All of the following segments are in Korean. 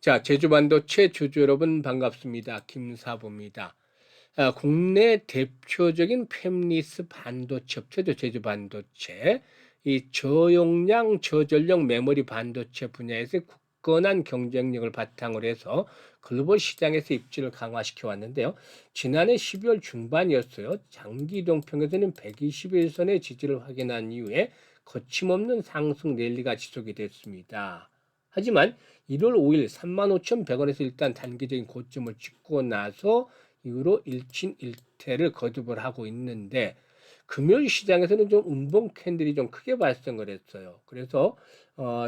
자, 제주반도체 주주 여러분 반갑습니다. 김사부입니다. 국내 대표적인 팹리스 반도체 업체죠. 제주반도체. 이 저용량, 저전력 메모리 반도체 분야에서 굳건한 경쟁력을 바탕으로 해서 글로벌 시장에서 입지를 강화시켜 왔는데요. 지난해 12월 중반이었어요. 장기 이동평에서는 121선의 지지를 확인한 이후에 거침없는 상승 랠리가 지속이 됐습니다. 하지만 1월 5일 35,100원에서 일단 단기적인 고점을 찍고 나서 이후로 일진일퇴를 거듭을 하고 있는데 금요일 시장에서는 좀 음봉 캔들이 좀 크게 발생을 했어요. 그래서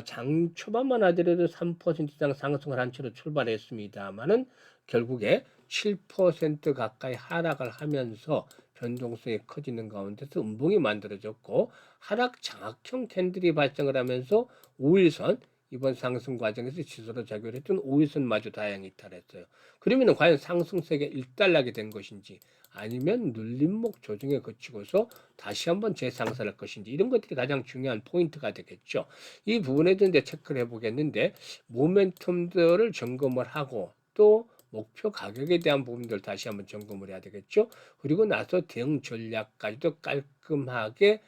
장 초반만 하더라도 3% 이상 상승을 한 채로 출발했습니다만은 결국에 7% 가까이 하락을 하면서 변동성이 커지는 가운데서 음봉이 만들어졌고 하락 장악형 캔들이 발생을 하면서 5일선 이번 상승 과정에서 지수로 작용했던 5일선마저 다행히 이탈했어요. 그러면 과연 상승세가 일단락이 된 것인지 아니면 눌림목 조정에 거치고서 다시 한번 재상승할 것인지 이런 것들이 가장 중요한 포인트가 되겠죠. 이 부분에 대해 이제 체크를 해보겠는데 모멘텀들을 점검을 하고 또 목표 가격에 대한 부분들 다시 한번 점검을 해야 되겠죠. 그리고 나서 대응 전략까지도 깔끔하게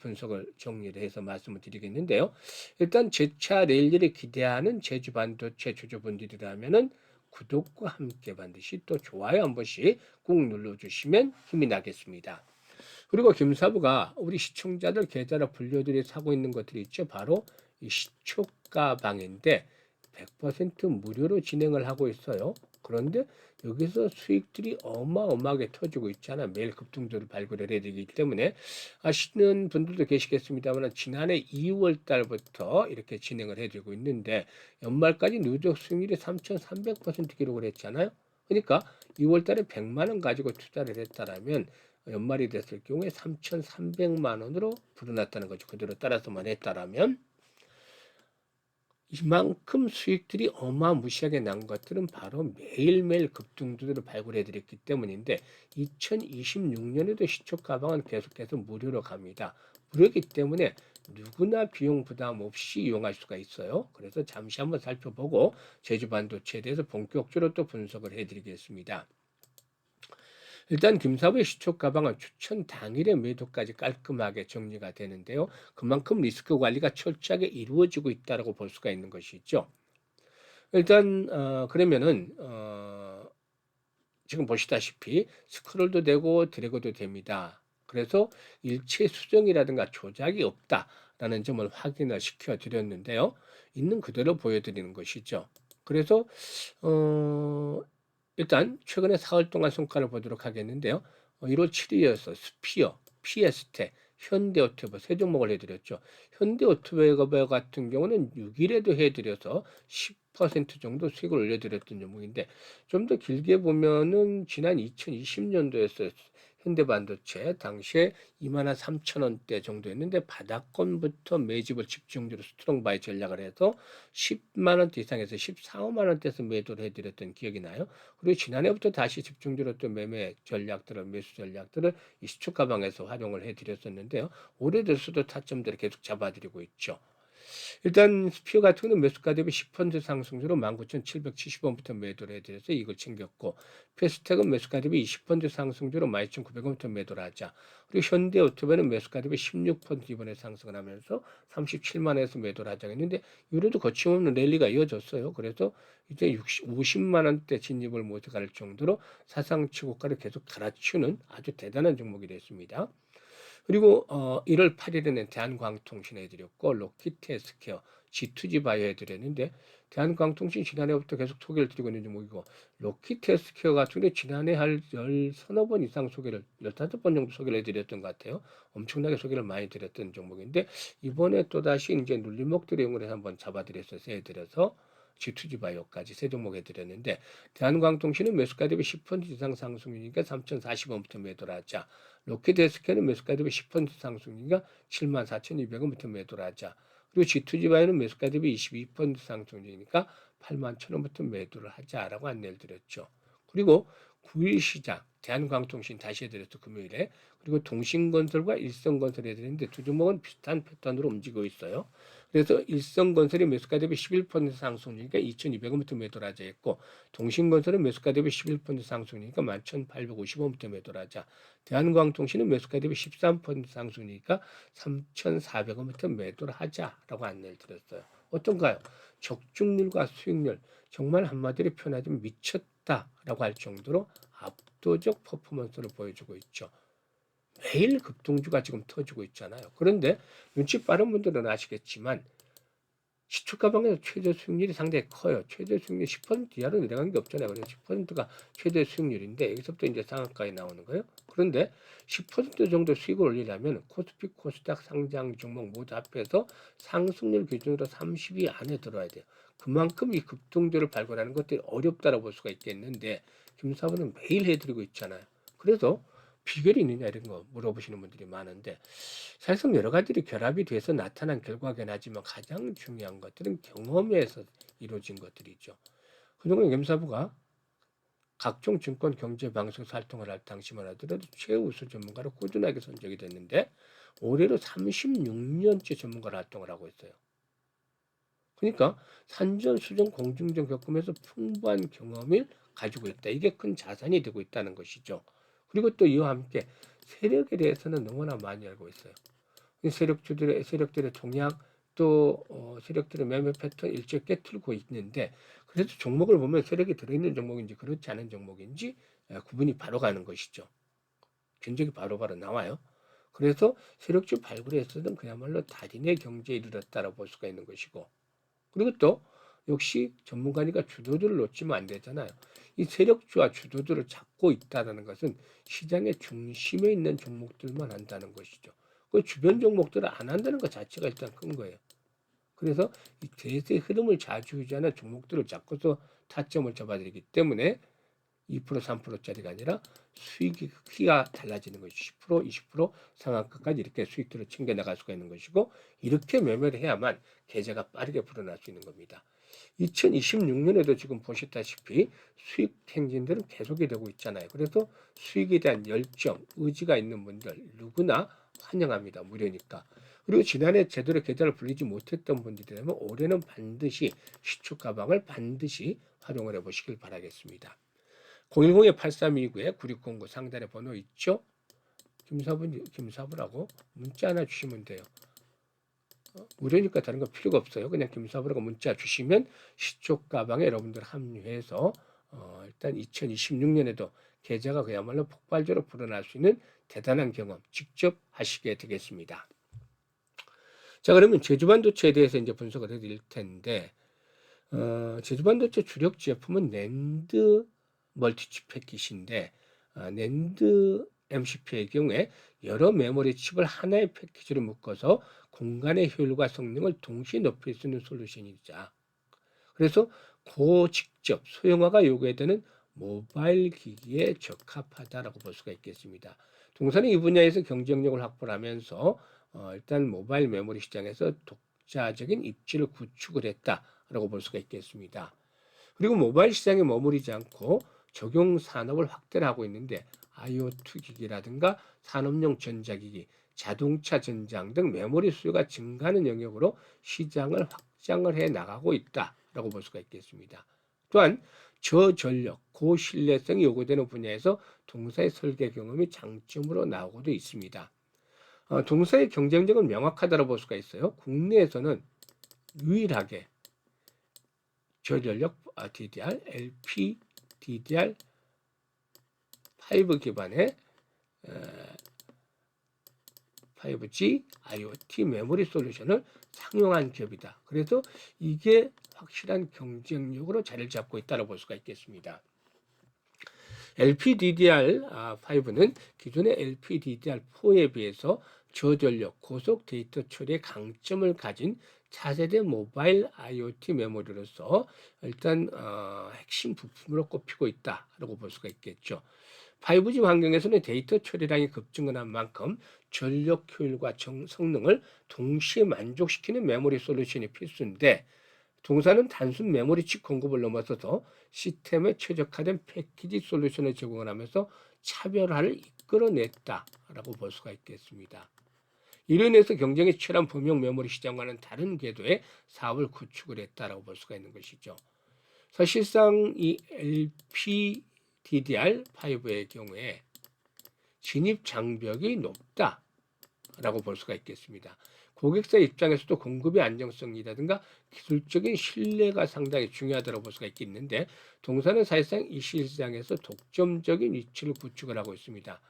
분석을 정리를 해서 말씀을 드리겠는데요. 일단 제차 랠리를 기대하는 제주반도체 주주분들이라면은 구독과 함께 반드시 또 좋아요 한 번씩 꾹 눌러주시면 힘이 나겠습니다. 그리고 김사부가 우리 시청자들 계좌로 불려들이 사고 있는 것들이 있죠. 바로 이 시초가방인데 100% 무료로 진행을 하고 있어요. 그런데 여기서 수익들이 어마어마하게 터지고 있잖아. 매일 급등주를 발굴을 해야 되기 때문에 아시는 분들도 계시겠습니다만 지난해 2월 달부터 이렇게 진행을 해주고 있는데 연말까지 누적 수익률이 3,300% 기록을 했잖아요. 그러니까 2월 달에 100만 원 가지고 투자를 했다라면 연말이 됐을 경우에 3,300만 원으로 불어났다는 거죠. 그대로 따라서만 했다라면 이만큼 수익들이 어마무시하게 난 것들은 바로 매일매일 급등주들을 발굴해 드렸기 때문인데 2026년에도 시초 가방은 계속해서 무료로 갑니다. 무료이기 때문에 누구나 비용 부담 없이 이용할 수가 있어요. 그래서 잠시 한번 살펴보고 제주반도체에 대해서 본격적으로 또 분석을 해드리겠습니다. 일단 김사부의 시초 가방은 추천 당일의 매도까지 깔끔하게 정리가 되는데요. 그만큼 리스크 관리가 철저하게 이루어지고 있다고 볼 수가 있는 것이죠. 일단 그러면은 지금 보시다시피 스크롤도 되고 드래그도 됩니다. 그래서 일체 수정이라든가 조작이 없다라는 점을 확인을 시켜 드렸는데요. 있는 그대로 보여드리는 것이죠. 그래서 어, 일단 최근에 사흘 동안 성과를 보도록 하겠는데요. 1월 7일이어서 스피어, 피에스테, 현대오토바 세 종목을 해드렸죠. 현대오토바 같은 경우는 6일에도 해드려서 10% 정도 수익을 올려드렸던 종목인데 좀 더 길게 보면은 지난 2020년도였어요. 현대반도체 당시에 23,000원대 정도였는데 바닥권부터 매집을 집중적으로 스트롱 바이 전략을 해서 10만 원대 이상에서 14만 원대에서 매도를 해드렸던 기억이 나요. 그리고 지난해부터 다시 집중적으로 또 매매 전략들을 매수 전략들을 이 시초 가방에서 활용을 해드렸었는데요. 올해 들어서도 타점들을 계속 잡아드리고 있죠. 일단 스피어 같은 경우는 매수가 대비 10% 상승으로 19,770원부터 매도를 해드려서 이걸 챙겼고 패스텍은 매수가 대비 20% 상승으로 12,900원부터 매도를 하자. 그리고 현대오토바이는 매수가 대비 16% 이번에 상승을 하면서 37만 원에서 매도를 하자 했는데 이래도 거침없는 랠리가 이어졌어요. 그래서 이제 50만 원대 진입을 못할 정도로 사상치 고가를 계속 갈아치우는 아주 대단한 종목이 됐습니다. 그리고 1월 8일에는 대한광통신 해드렸고 로키트 헬스케어, G2G 바이오 해드렸는데 대한광통신 지난해부터 계속 소개를 드리고 있는 종목이고 로키트 헬스케어 같은 경우 지난해 한 13번 이상 소개를 15번 정도 소개를 해드렸던 것 같아요. 엄청나게 소개를 많이 드렸던 종목인데 이번에 또다시 이제 눌림목들의 용어를 한번 잡아드렸어요. 해드려서 G2G 바이오까지 세 종목 해드렸는데 대한광통신은 매수가 대비 10% 이상 상승이니까 3,040원부터 매도를 하자. 로켓 헬스케어는 매수가 대비 10% 상승이니까 74,200원부터 매도를 하자. 그리고 G2G 바이오는 매수가 대비 22% 상승이니까 81,000원부터 매도를 하자라고 안내를 드렸죠. 그리고 9일 시장 대한광통신 다시 해드렸죠. 금요일에. 그리고 동신건설과 일성건설 해드렸는데 두 종목은 비슷한 패턴으로 움직이고 있어요. 그래서 일성건설이 매수가 대비 11% 상승률이니까 2,200원부터 매도를 하자 했고, 동신건설은 매수가 대비 11% 상승률이니까 11,855원부터 매도를 하자. 대한광통신은 매수가 대비 13% 상승률이니까 3,400원부터 매도를 하자라고 안내를 드렸어요. 어떤가요? 적중률과 수익률, 정말 한마디로 표현하자면 미쳤다라고 할 정도로 압도적 퍼포먼스를 보여주고 있죠. 매일 급등주가 지금 터지고 있잖아요. 그런데 눈치 빠른 분들은 아시겠지만 시초가방에서 최저 수익률이 상당히 커요. 최저 수익률 10% 이하로 내려간 게 없잖아요. 그래서 10%가 최대 수익률인데 여기서부터 이제 상한가에 나오는 거예요. 그런데 10% 정도 수익을 올리려면 코스피, 코스닥 상장 종목 모두 합해서 상승률 기준으로 30위 안에 들어야 돼요. 그만큼 이 급등주를 발굴하는 것들이 어렵다고 볼 수가 있겠는데 김사부는 매일 해드리고 있잖아요. 그래서 비결이 있느냐 이런 거 물어보시는 분들이 많은데 사실상 여러 가지들이 결합이 돼서 나타난 결과긴 하지만 가장 중요한 것들은 경험에서 이루어진 것들이죠. 그동안 gem사부가 각종 증권 경제 방송에서 활동을 할 당시만 하더라도 최우수 전문가로 꾸준하게 선정이 됐는데 올해로 36년째 전문가로 활동을 하고 있어요. 그러니까 산전수전 공중전 겪으면서 풍부한 경험을 가지고 있다. 이게 큰 자산이 되고 있다는 것이죠. 그리고 또 이와 함께 세력에 대해서는 너무나 많이 알고 있어요. 세력들의 동향 또 세력들의 매매 패턴 일찍 깨트리고 있는데 그래도 종목을 보면 세력이 들어있는 종목인지 그렇지 않은 종목인지 구분이 바로 가는 것이죠. 견적이 바로바로 나와요. 그래서 세력주 발굴에서는 그야말로 달인의 경지에 이르렀다고 볼 수가 있는 것이고 그리고 또 역시 전문가니까 주도주를 놓치면 안 되잖아요. 이 세력주와 주도주를 잡고 있다는 것은 시장의 중심에 있는 종목들만 한다는 것이죠. 그 주변 종목들을 안 한다는 것 자체가 일단 큰 거예요. 그래서 이 대세 흐름을 좌지우지하는 종목들을 잡고서 타점을 잡아들이기 때문에 2% 3%짜리가 아니라 수익이 크기가 달라지는 것이 10% 20% 상한가까지 이렇게 수익들을 챙겨 나갈 수가 있는 것이고 이렇게 매매를 해야만 계좌가 빠르게 불어날 수 있는 겁니다. 2026년에도 지금 보시다시피 수익 행진들은 계속이 되고 있잖아요. 그래서 수익에 대한 열정, 의지가 있는 분들 누구나 환영합니다. 무료니까. 그리고 지난해 제대로 계좌를 불리지 못했던 분들이라면 올해는 반드시 시초 가방을 반드시 활용을 해보시길 바라겠습니다. 010-8329-9609 상단에 번호 있죠? 김사부라고 문자 하나 주시면 돼요. 무료니까 다른 거 필요가 없어요. 그냥 김사부라고 문자 주시면 시초 가방에 여러분들 합류해서 일단 2026년에도 계좌가 그야말로 폭발적으로 불어날 수 있는 대단한 경험 직접 하시게 되겠습니다. 자, 그러면 제주반도체에 대해서 이제 분석을 해드릴 텐데 제주반도체 주력 제품은 낸드 멀티칩 패킷인데 낸드 MCP의 경우에 여러 메모리 칩을 하나의 패키지로 묶어서 공간의 효율과 성능을 동시에 높일 수 있는 솔루션이자 그래서 고직접 소형화가 요구되는 모바일 기기에 적합하다라고 볼 수가 있겠습니다. 동사는 이 분야에서 경쟁력을 확보하면서 일단 모바일 메모리 시장에서 독자적인 입지를 구축을 했다라고 볼 수가 있겠습니다. 그리고 모바일 시장에 머무르지 않고 적용 산업을 확대를 하고 있는데 IoT 기기라든가 산업용 전자기기, 자동차 전장 등 메모리 수요가 증가하는 영역으로 시장을 확장을 해 나가고 있다라고 볼 수가 있겠습니다. 또한 저전력, 고신뢰성이 요구되는 분야에서 동사의 설계 경험이 장점으로 나오고도 있습니다. 동사의 경쟁력은 명확하다고 볼 수가 있어요. 국내에서는 유일하게 저전력 DDR, LP DDR5 기반의 5G IoT 메모리 솔루션을 상용한 기업이다. 그래서 이게 확실한 경쟁력으로 자리를 잡고 있다고 볼 수가 있겠습니다. LPDDR5는 기존의 LPDDR4에 비해서 저전력, 고속 데이터 처리의 강점을 가진 차세대 모바일 IoT 메모리로서 일단 핵심 부품으로 꼽히고 있다라고 볼 수가 있겠죠. 5G 환경에서는 데이터 처리량이 급증한 만큼 전력 효율과 성능을 동시에 만족시키는 메모리 솔루션이 필수인데 동사는 단순 메모리 칩 공급을 넘어서서 시스템에 최적화된 패키지 솔루션을 제공을 하면서 차별화를 이끌어냈다라고 볼 수가 있겠습니다. 이로 인해서 경쟁이 치열한 범용 메모리 시장과는 다른 궤도의 사업을 구축을 했다라고 볼 수가 있는 것이죠. 사실상 이 LPDDR5의 경우에 진입 장벽이 높다라고 볼 수가 있겠습니다. 고객사 입장에서도 공급의 안정성이라든가 기술적인 신뢰가 상당히 중요하다고 볼 수가 있겠는데, 동사는 사실상 이 시장에서 독점적인 위치를 구축을 하고 있습니다.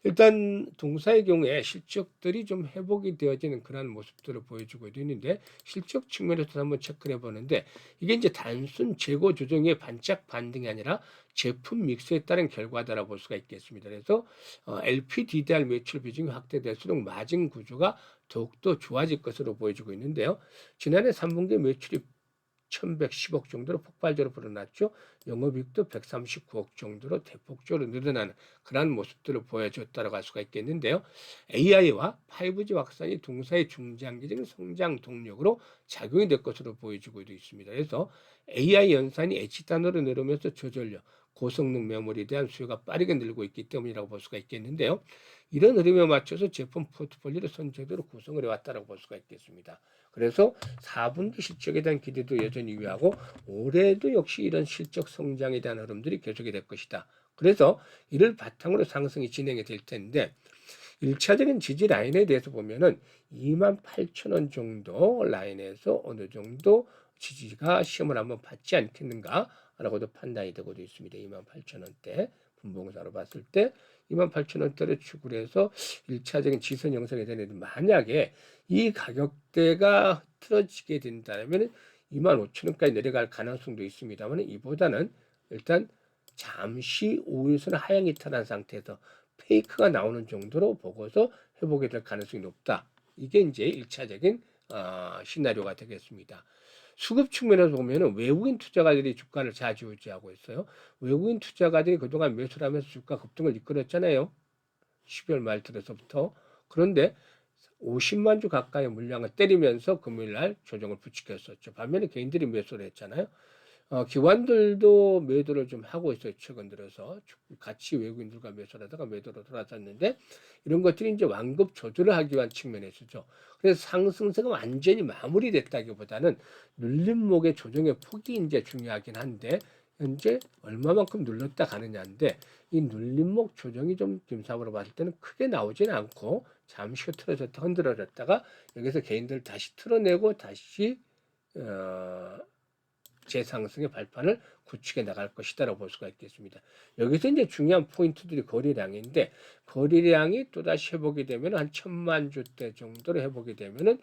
일단 동사의 경우에 실적들이 좀 회복이 되어지는 그런 모습들을 보여주고 있는데, 실적 측면에서 한번 체크를 해보는데, 이게 이제 단순 재고 조정의 반짝 반등이 아니라 제품 믹스에 따른 결과다라고 볼 수가 있겠습니다. 그래서 LPDDR 매출 비중이 확대될수록 마진 구조가 더욱더 좋아질 것으로 보여지고 있는데요. 지난해 3분기 매출이 1110억 정도로 폭발적으로 불어났죠. 영업이익도 139억 정도로 대폭적으로 늘어나는 그런 모습들을 보여줬다고 할 수가 있겠는데요. AI와 5G 확산이 동사의 중장기적인 성장 동력으로 작용이 될 것으로 보여지고 있습니다. 그래서 AI 연산이 H단으로 늘으면서 저전력, 고성능 메모리에 대한 수요가 빠르게 늘고 있기 때문이라고 볼 수가 있겠는데요. 이런 흐름에 맞춰서 제품 포트폴리오를 선제대로 구성을 해왔다고 볼 수가 있겠습니다. 그래서 4분기 실적에 대한 기대도 여전히 유효하고, 올해도 역시 이런 실적 성장에 대한 흐름들이 계속이 될 것이다. 그래서 이를 바탕으로 상승이 진행이 될 텐데, 1차적인 지지 라인에 대해서 보면은 28,000원 정도 라인에서 어느 정도 지지가 시험을 한번 받지 않겠는가라고도 판단이 되고 있습니다. 28,000원대 분봉사로 봤을 때 28,000원대를 추구를 해서 1차적인 지선 형성이 되는데, 만약에 이 가격대가 틀어지게 된다면 25,000원까지 내려갈 가능성도 있습니다만, 이보다는 일단 잠시 5일선 하향 이탈한 상태에서 페이크가 나오는 정도로 보고서 회복이 될 가능성이 높다. 이게 이제 1차적인 시나리오가 되겠습니다. 수급 측면에서 보면은 외국인 투자가들이 주가를 좌지우지하고 있어요. 외국인 투자가들이 그동안 매수를 하면서 주가 급등을 이끌었잖아요. 12월 말 들어서부터. 그런데 50만 주 가까이 물량을 때리면서 금요일날 조정을 부추겼었죠. 반면에 개인들이 매수를 했잖아요. 기관들도 매도를 좀 하고 있어요. 최근 들어서 같이 외국인들과 매수를 하다가 매도로 돌아섰는데, 이런 것들이 이제 완급 조절을 하기 위한 측면에서죠. 그래서 상승세가 완전히 마무리됐다기보다는 눌림목의 조정의 폭이 이제 중요하긴 한데, 현재 얼마만큼 눌렀다 가느냐인데, 이 눌림목 조정이 좀 김사부로 봤을 때는 크게 나오지는 않고 잠시 틀어졌다 흔들어졌다가 여기서 개인들 다시 틀어내고 다시 재상승의 발판을 구축해 나갈 것이다라고 볼 수가 있겠습니다. 여기서 이제 중요한 포인트들이 거래량인데, 거래량이 또다시 회복이 되면 한 1,000만 주대 정도로 회복이 되면은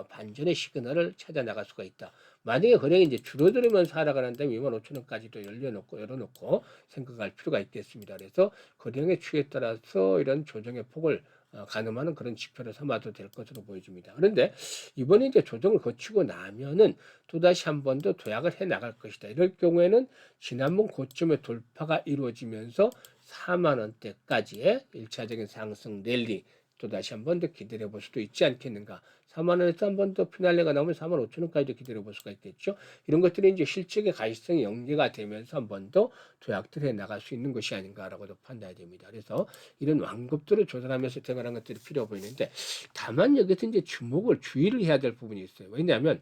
반전의 시그널을 찾아 나갈 수가 있다. 만약에 거래량이 이제 줄어들으면서 하락을 한다면 25,000원까지도 열어놓고 생각할 필요가 있겠습니다. 그래서 거래량의 추이에 따라서 이런 조정의 폭을 가늠하는 그런 지표를 삼아도 될 것으로 보여집니다. 그런데 이번에 이제 조정을 거치고 나면은 또다시 한 번 더 도약을 해 나갈 것이다. 이럴 경우에는 지난번 고점의 돌파가 이루어지면서 4만 원대까지의 1차적인 상승 랠리 또다시 한 번 더 기다려 볼 수도 있지 않겠는가. 4만 원에서 한 번 더 피날레가 나오면 4만 5천 원까지도 기다려 볼 수가 있겠죠. 이런 것들이 이제 실적의 가시성이 연계가 되면서 한 번 더 도약들 해 나갈 수 있는 것이 아닌가라고도 판단이 됩니다. 그래서 이런 완급들을 조절하면서 대응하는 것들이 필요해 보이는데, 다만 여기서 이제 주의를 해야 될 부분이 있어요. 왜냐하면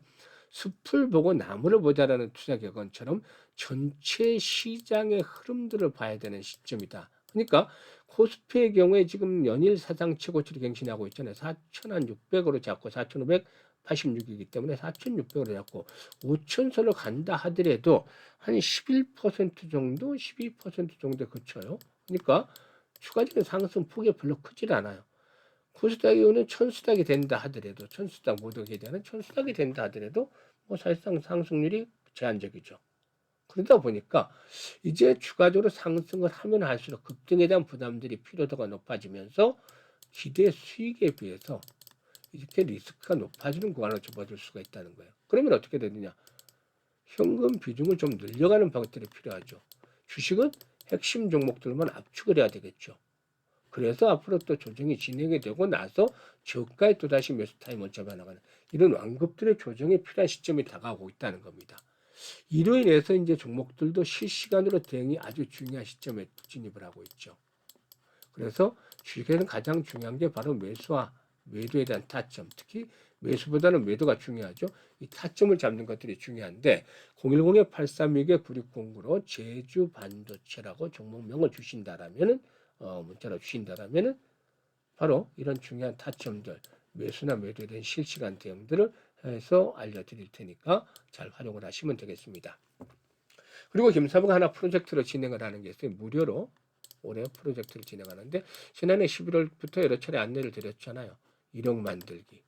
숲을 보고 나무를 보자라는 투자 격언처럼 전체 시장의 흐름들을 봐야 되는 시점이다. 그러니까 코스피의 경우에 지금 연일 사상 최고치를 갱신하고 있잖아요. 4,600으로 잡고 4,586이기 때문에 4,600으로 잡고 5,000선을 간다 하더라도 한 11% 정도, 12% 정도에 그쳐요. 그러니까 추가적인 상승 폭이 별로 크질 않아요. 코스닥 이후는 천수닥이 된다 하더라도, 천수닥 모두에 대한 천수닥이 된다 하더라도 사실상 상승률이 제한적이죠. 그러다 보니까 이제 추가적으로 상승을 하면 할수록 급등에 대한 부담들이 피로도가 높아지면서 기대 수익에 비해서 이렇게 리스크가 높아지는 구간을 접어들 수가 있다는 거예요. 그러면 어떻게 되느냐? 현금 비중을 좀 늘려가는 방법들이 필요하죠. 주식은 핵심 종목들만 압축을 해야 되겠죠. 그래서 앞으로 또 조정이 진행이 되고 나서 저가에 또다시 매수 타임을 잡아나가는 이런 완급들의 조정이 필요한 시점이 다가오고 있다는 겁니다. 이로 인해서 이제 종목들도 실시간으로 대응이 아주 중요한 시점에 진입을 하고 있죠. 그래서 주식에는 가장 중요한 게 바로 매수와 매도에 대한 타점, 특히 매수보다는 매도가 중요하죠. 이 타점을 잡는 것들이 중요한데 010-8362-9609로 제주 반도체라고 종목명을 주신다라면은 문자로 주신다라면은 바로 이런 중요한 타점들, 매수나 매도에 대한 실시간 대응들을 해서 알려드릴 테니까 잘 활용을 하시면 되겠습니다. 그리고 김사부가 하나 프로젝트로 진행을 하는 게 있어요. 무료로 올해 프로젝트를 진행하는데 지난해 11월부터 여러 차례 안내를 드렸잖아요. 1억 만들기.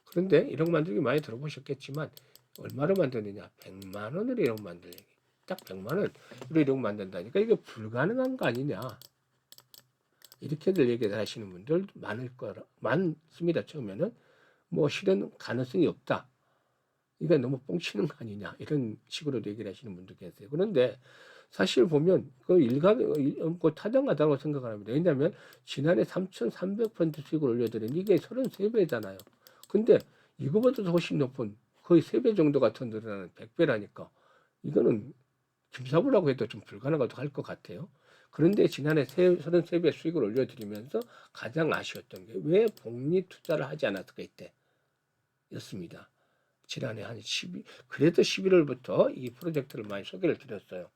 그런데 1억 만들기 많이 들어보셨겠지만 얼마로 만드느냐? 100만 원으로 1억 만들기. 딱 100만 원으로 1억 만든다니까 이게 불가능한 거 아니냐? 이렇게들 얘기를 하시는 분들 많습니다. 처음에는 뭐 실현 가능성이 없다. 이게 너무 뻥치는 거 아니냐 이런 식으로 얘기를 하시는 분도 계세요. 그런데 사실 보면 그 타당하다고 생각을 합니다. 왜냐하면 지난해 3,300% 수익을 올려드린 이게 33배잖아요. 근데 이거보다 훨씬 높은 거의 3배 정도 같은 늘어나는 100배라니까 이거는 김사부라고 해도 좀 불가능하다고 할 것 같아요. 그런데 지난해 33배 수익을 올려드리면서 가장 아쉬웠던 게 왜 복리 투자를 하지 않았을까 이때 였습니다. 지난해 한 12, 그래도 11월부터 이 프로젝트를 많이 소개를 드렸어요.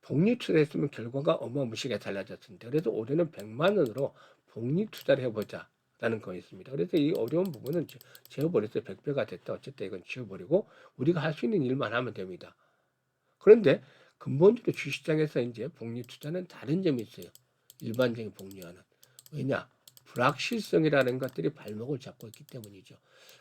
복리 투자했으면 결과가 어마무시하게 달라졌습니다. 그래서 올해는 100만 원으로 복리 투자를 해보자. 라는 거였습니다. 그래서 이 어려운 부분은 지워버렸어요. 100배가 됐다. 어쨌든 이건 지워버리고 우리가 할 수 있는 일만 하면 됩니다. 그런데 근본적으로 주식시장에서 이제 복리 투자는 다른 점이 있어요. 일반적인 복리와는. 왜냐? 불확실성이라는 것들이 발목을 잡고 있기 때문이죠.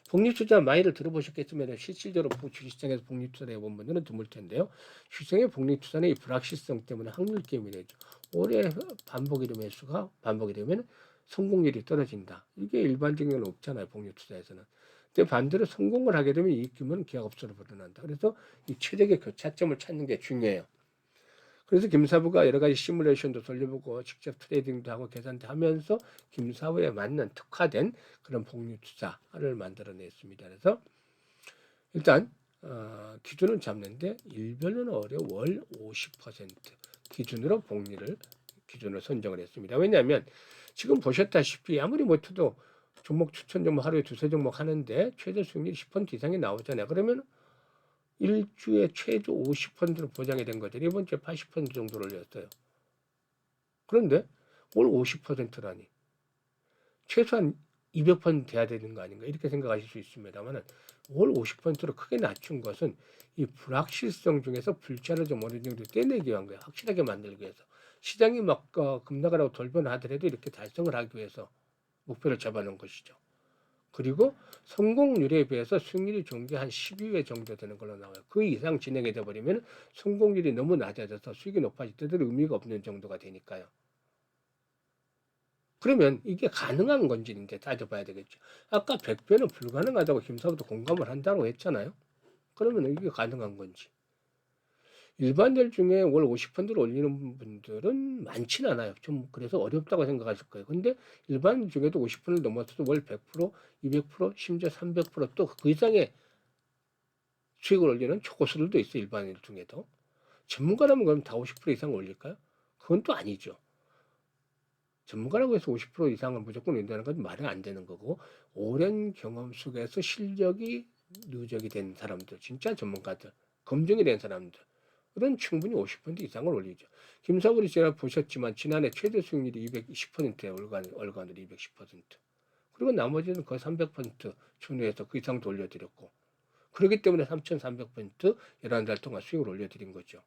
복리투자 많이들 들어보셨겠지만 실질적으로 주식시장에서 복리투자를 해본 분들은 드물 텐데요. 주식시장의 복리투자는 이 불확실성 때문에 확률 게임이 되죠. 올해 반복이 되면 수가 반복이 되면 성공률이 떨어진다. 이게 일반적인 건 없잖아요. 복리투자에서는. 근데 반대로 성공을 하게 되면 이익 규모는 기하급수로 불어난다. 그래서 이 최적의 교차점을 찾는 게 중요해요. 그래서 김사부가 여러 가지 시뮬레이션도 돌려보고 직접 트레이딩도 하고 계산도 하면서 김사부에 맞는 특화된 그런 복리 투자를 만들어냈습니다. 그래서 일단 기준을 잡는데 일별로는 어려워 월 50% 기준으로 복리를 기준으로 선정을 했습니다. 왜냐하면 지금 보셨다시피 아무리 못해도 종목 추천 종목 하루에 두세 종목 하는데 최저 수익률이 10% 이상이 나오잖아요. 그러면 일주에 최저 50%로 보장이 된 것들이 이번 주에 80% 정도를 올렸어요. 그런데 올 50%라니 최소한 200% 돼야 되는 거 아닌가 이렇게 생각하실 수 있습니다만 올 50%로 크게 낮춘 것은 이 불확실성 중에서 불자를 좀 어느 정도 떼내기 위한 거예요. 확실하게 만들기 위해서. 시장이 막 급락하라고 돌변하더라도 이렇게 달성을 하기 위해서 목표를 잡아놓은 것이죠. 그리고 성공률에 비해서 수익률이 좋은 게 한 12회 정도 되는 걸로 나와요. 그 이상 진행이 돼버리면 성공률이 너무 낮아져서 수익이 높아질 때도 의미가 없는 정도가 되니까요. 그러면 이게 가능한 건지 이제 따져봐야 되겠죠. 아까 100배는 불가능하다고 김사부도 공감을 한다고 했잖아요. 그러면 이게 가능한 건지. 일반들 중에 월 50%를 올리는 분들은 많진 않아요. 좀 그래서 어렵다고 생각하실 거예요. 근데 일반 중에도 50%를 넘어서도 월 100%, 200%, 심지어 300%또 그 이상의 수익을 올리는 초고수들도 있어요. 일반인 중에도. 전문가라면 그럼 다 50% 이상 올릴까요? 그건 또 아니죠. 전문가라고 해서 50% 이상은 무조건 올린다는 건 말이 안 되는 거고 오랜 경험 속에서 실력이 누적이 된 사람들, 진짜 전문가들, 검증이 된 사람들 은 충분히 50% 이상을 올리죠. 김사부리 제가 보셨지만 지난해 최대 수익률이 210%예요. 월간으로 210%. 그리고 나머지는 거의 300% 준위해서 그 이상도 올려드렸고 그렇기 때문에 3,300% 11달 동안 수익을 올려드린 거죠.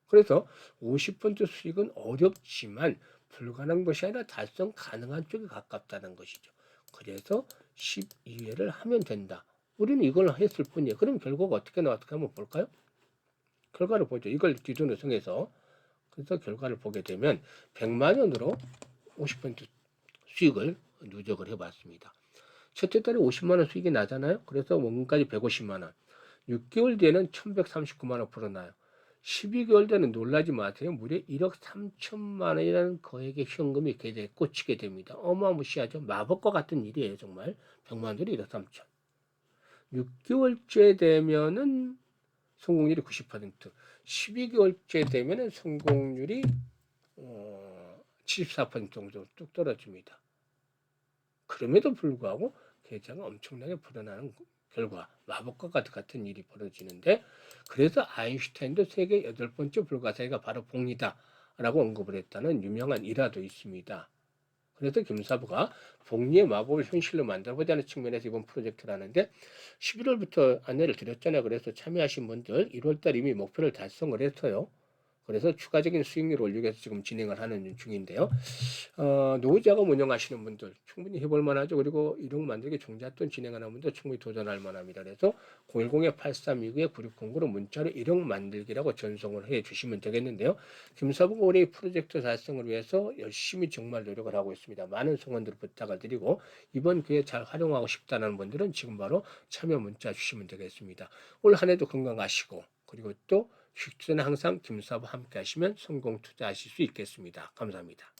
그래서 50% 수익은 어렵지만 불가능한 것이 아니라 달성 가능한 쪽에 가깝다는 것이죠. 그래서 12회를 하면 된다. 우리는 이걸 했을 뿐이에요. 그럼 결과가 어떻게 나왔을까 한번 볼까요? 결과를 보죠. 이걸 기준으로 정해서 그래서 결과를 보게 되면 100만 원으로 50% 수익을 누적을 해봤습니다. 첫째 달에 50만 원 수익이 나잖아요. 그래서 원금까지 150만 원. 6개월 뒤에는 1139만 원 불어나요. 12개월 뒤에는 놀라지 마세요. 무려 1억 3천만 원이라는 거액의 현금이 계좌에 꽂히게 됩니다. 어마무시하죠. 마법과 같은 일이에요. 정말 100만 원들이 1억 3천. 6개월째 되면은 성공률이 90%, 12개월째 되면은 성공률이 74% 정도 뚝 떨어집니다. 그럼에도 불구하고 계좌가 엄청나게 불어나는 결과, 마법과 같은 일이 벌어지는데, 그래서 아인슈타인도 세계 8번째 불가사의가 바로 복리다라고 언급을 했다는 유명한 일화도 있습니다. 그래서 김사부가 복리의 마법을 현실로 만들어보자는 측면에서 이번 프로젝트를 하는데, 11월부터 안내를 드렸잖아요. 그래서 참여하신 분들 1월달 이미 목표를 달성을 했어요. 그래서 추가적인 수익률을 올리기 위해서 지금 진행을 하는 중인데요. 노후자금 운영하시는 분들 충분히 해볼 만하죠. 그리고 1억 만들기 종잣돈 진행하는 분들 충분히 도전할 만합니다. 그래서 010-8329-9609로 문자로 1억 만들기라고 전송을 해 주시면 되겠는데요. 김사부가 올해 프로젝트 달성을 위해서 열심히 정말 노력을 하고 있습니다. 많은 성원들 부탁을 드리고, 이번 기회 잘 활용하고 싶다는 분들은 지금 바로 참여 문자 주시면 되겠습니다. 올 한 해도 건강하시고, 그리고 또 식전에 항상 김사부 함께 하시면 성공 투자하실 수 있겠습니다. 감사합니다.